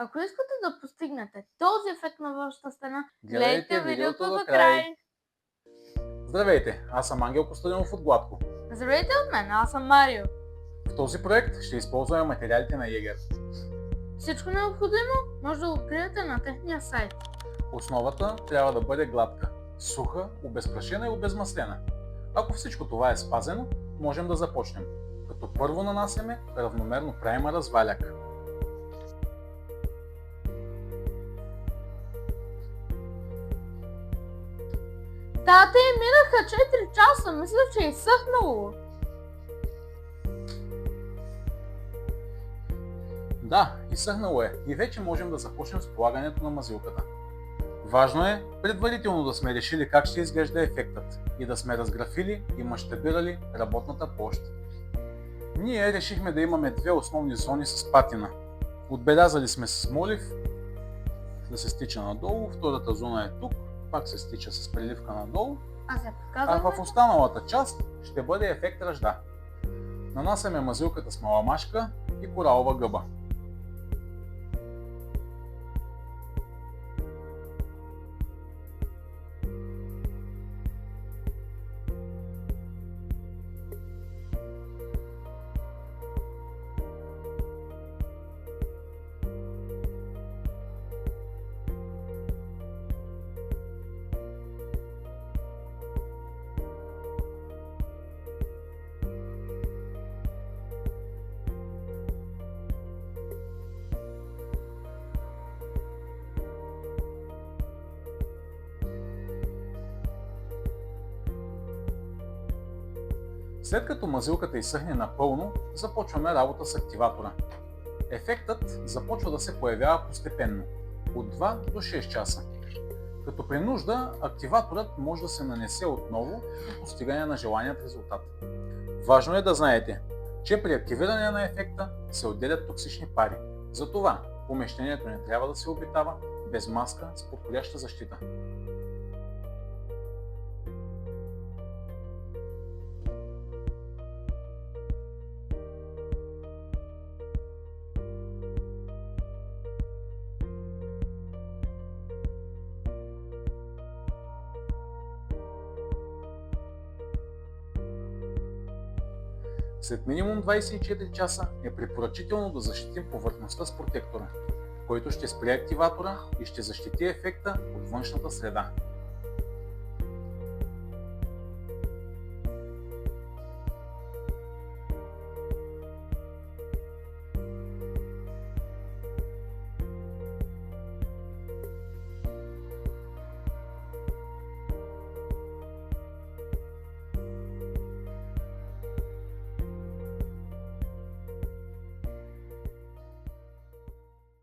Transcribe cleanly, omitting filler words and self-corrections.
Ако искате да постигнете този ефект на вашата стена, Гледайте видеото до край. Здравейте, аз съм Ангел Костадинов от Гладко. Здравейте от мен, аз съм Марио. В този проект ще използваме материалите на Егер. Всичко необходимо може да откриете на техния сайт. Основата трябва да бъде гладка, суха, обезпрашена и обезмаслена. Ако всичко това е спазено, можем да започнем, като първо нанасяме равномерно праймъра с валяк. Тата и минаха 4 часа, мисля, че е изсъхнало. Да, изсъхнало е и вече можем да започнем с полагането на мазилката. Важно е предварително да сме решили как ще изглежда ефектът и да сме разграфили и мащабирали работната площ. Ние решихме да имаме две основни зони с патина. Отбелязали сме с молив да се стича надолу, втората зона е тук, пак се стича с преливка надолу, а в останалата част ще бъде ефект ръжда. Нанасяме мазилката с маламашка и коралова гъба. След като мазилката изсъхне напълно, започваме работа с активатора. Ефектът започва да се появява постепенно, от 2 до 6 часа. Като при нужда, активаторът може да се нанесе отново до постигане на желаният резултат. Важно е да знаете, че при активиране на ефекта се отделят токсични пари. Затова помещението не трябва да се обитава без маска с подходяща защита. След минимум 24 часа е препоръчително да защитим повърхността с протектора, който ще спре активатора и ще защити ефекта от външната среда.